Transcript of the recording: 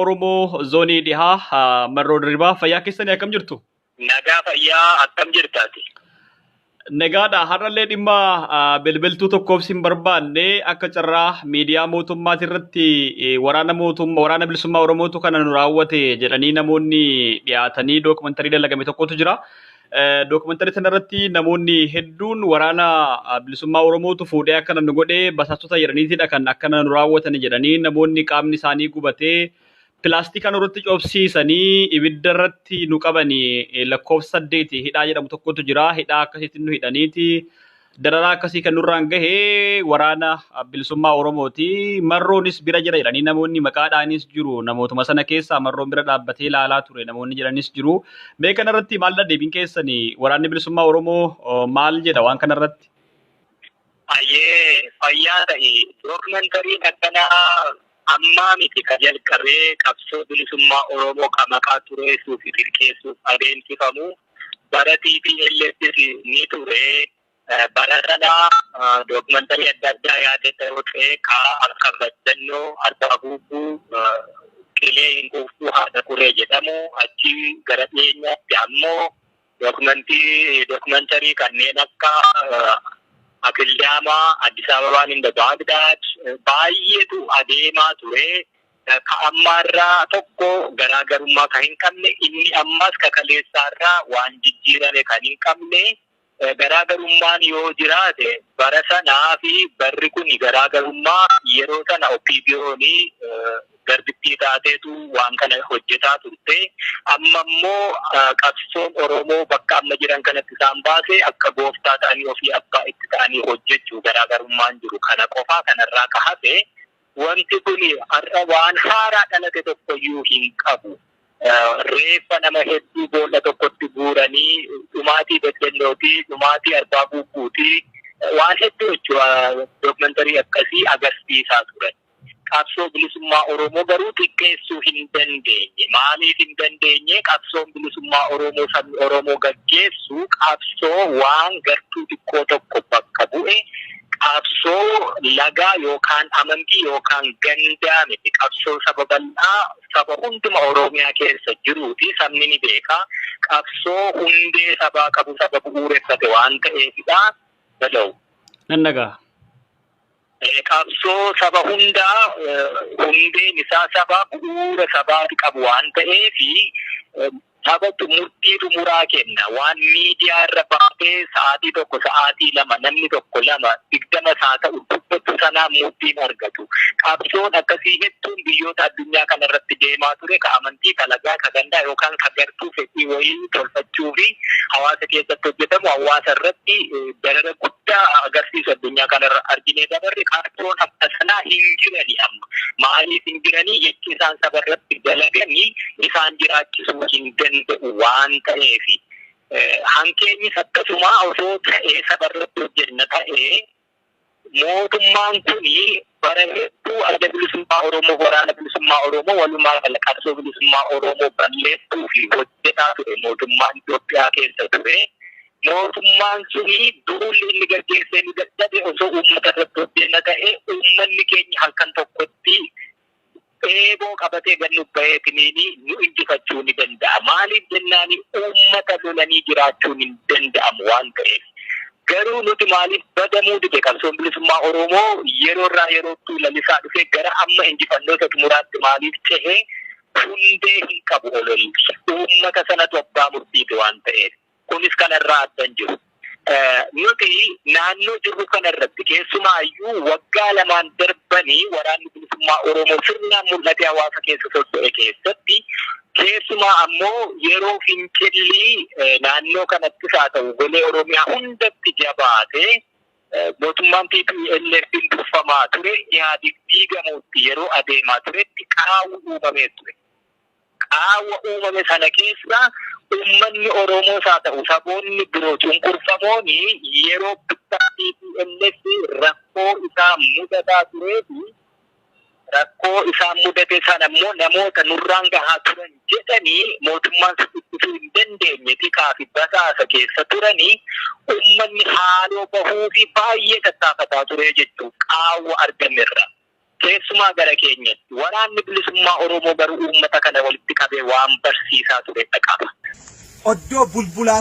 Oromoo zoonii dhihaa marroo dirribaa fayyaa keessanii akkam jirtu? Nagaa fayyaa akkam jirtaati? Nagaadha. Har'allee dhimma bilbiltuu tokkoof sin barbaanne akka carraa miidiyaa mootummaati irratti waraana bilisummaa Oromootu kana nu raawwate jedhanii namoonni dhiyaatanii dookumantarii dalagame tokkotu jira. Dookumantarii sana irratti namoonni hedduun waraana bilisummaa Oromootu fuudhee akkana nu godhee basaastota jedhaniitidha kan akkana nu raawwatan jedhanii namoonni qaamni isaanii gubatee pilaastika irratti cobsiisanii ibidda irratti nu qabanii lakkoofsa 8 hidhaa jedhamu tokkotu jira. Hidhaa akkasitti nu hidhaniiti dararaa akkasii kan nurraan gahee waraana bilisummaa Oromooti. Marroonis bira jira jedhanii namoonni maqaadhaanis jiru. Namootuma sana keessaa marroon bira dhaabbatee ilaalaa ture namoonni jedhanis jiru. Mee kanarratti maal deebiin keessanii waraanni bilisummaa Oromoo maal jedha waan kanarratti? Ayyee fayyaa ta'e dookumantariin akkanaa ammaa miti kan jalqabee qabsoo bilisummaa Oromoo kan maqaa tureessuu fi tirkeessuuf adeemsifamu bara TPLFs ni ture. Bara sanaa dookumantarii adda addaa yaadee ta'uu ta'e akka baddannoo Arbaa Guutuu Qilee hin quuftuu haadha kuree jedhamu achi gara dhiyeenyaatti ammoo dookumantarii kanneen akka Akildama, Addis Ababaan inda Baghdad baay'eetu adeemaa ture. Ka ammaarraa tokko garaagarummaa kan hin qabne inni ammas kakaleessaarraa waan jijjiirame kan hin qabne garaagarummaan yoo jiraate bara sanaa fi barri kun garaagarummaa yeroo sana OPBO'n garbittii taateetu waan kana hojjetaa turte. Amma immoo qabsoon Oromoo bakka amma jiran kanatti isaan baase akka gooftaa ta'anii ofii abbaa itti ta'anii hojjechuu garaagarummaan jiru. Kana qofaa kanarraa ka hafe wanti kun har'a waan haaraa dhalate tokkoyyuu hin qabu. Reeffa nama hedduu boolla tokkotti guuranii dhumaatii beddennootii, dhumaatii Arbaa Guutuutii waan hedduu jechuudha dookumantarii akkasii agarsiisaa turan. Qabsoo bilisummaa Oromoo garuu xiqqeessuu hin dandeenye. Maaliif hin dandeenye? Qabsoon bilisummaa Oromoo sabni Oromoo gaggeessu qabsoo waan gartuu xiqqoo tokko bakka bu'e qabsoo lagaa yookaan amantii yookaan gandaa miti. Qabsoo saba bal'aa saba hunduma Oromiyaa keessa jiruuti sabni ni beeka. Qabsoo hundee sabaa qabu saba bu'uureffate waan ta'eefidha. Bada'u. Nan dhagaa. Qabsoo saba hundaa hundeen isaa saba bu'uura sabaati qabu waan ta'eefi sabatu murtii xumuraa kenna. Waan miidiyaa irra baatee sa'aatii tokko sa'aatii lama namni tokko lama 20 isaa ta'u dubbatu sanaan murtiin argatu. Qabsoon akkasii hedduun biyyoota addunyaa kanarratti deemaa ture ka amantii ka lagaa ka gandaa yookaan ka gartuu fedhii wayii tolfachuu fi hawaasa keessatti hojjetamu hawaasa irratti darara guddaa agarsiisu addunyaa kanarra arginee dabarre qabsoon akka sanaa hin jirani amma. Maaliif hin jiranii? Jechi isaan saba irratti dalaganii isaan jiraachisuu hin danda'u waan ta'eefi. Hankeenyis akkasuma osoo ta'ee saba irratti hojjenna ta'ee mootummaan kuni bara hedduu adda bilisummaa Oromoo waraana bilisummaa Oromoo walumaa gala qabsoo bilisummaa Oromoo balleessuu fi hojjetaa ture mootummaan Itoophiyaa keessa ture. Mootummaan suni duulli inni gaggeessee ni dadhabe osoo uummata irratti hojjenna ta'ee uummanni keenya halkan tokkotti eeboo qabatee gannu baheetiniini nu injifachuu ni danda'a. Maaliif jennaani uummata lolanii jiraachuun hin danda'amu waan ta'eef. Garuu nuti maaliif badamuu dide qabsoon bilisummaa Oromoo yeroo irraa yerootti lalisaa dhufee gara amma injifannoota xumuraatti maaliif cehee hundee hin qabu ololli. Uummata sanatu abbaa murtiiti waan ta'eef. Kunis kanarraa addan jiru. Nuti naannoo jirru kanarratti keessumaayyuu waggaa lamaan darbanii waraanni bilisummaa Oromoo sirnaan mul'ate hawaasa keessa socho'e keessatti keessumaa ammoo yeroo fincilli naannoo kanattis haa ta'u golee Oromiyaa hundatti jabaate mootummaan TPLF'n durfamaa ture yaadiif diigamuutti yeroo adeemaa turetti qaawwa uumamee ture. Qaawwa uumame sana keessa uummanni Oromoos haa ta'u saboonni biroo cunqurfamoon yeroo bittaa TPLF rakkoo isaa mudataa tureefi rakkoo isaan mudate sana immoo namoota nurraan gahaa turan jedhanii mootummaan ittisuu hin dandeenye xiqqaa fi basaasa keessa turanii uummanni haaloo bahuu fi baay'ee tattaafataa ture jechuudha qaawwa argamerra. keessumaa gara keenyatti waraanni bilisummaa Oromoo garuu uummata kana walitti qabee waan barsiisaa ture qaba. Oddoo bulbulaa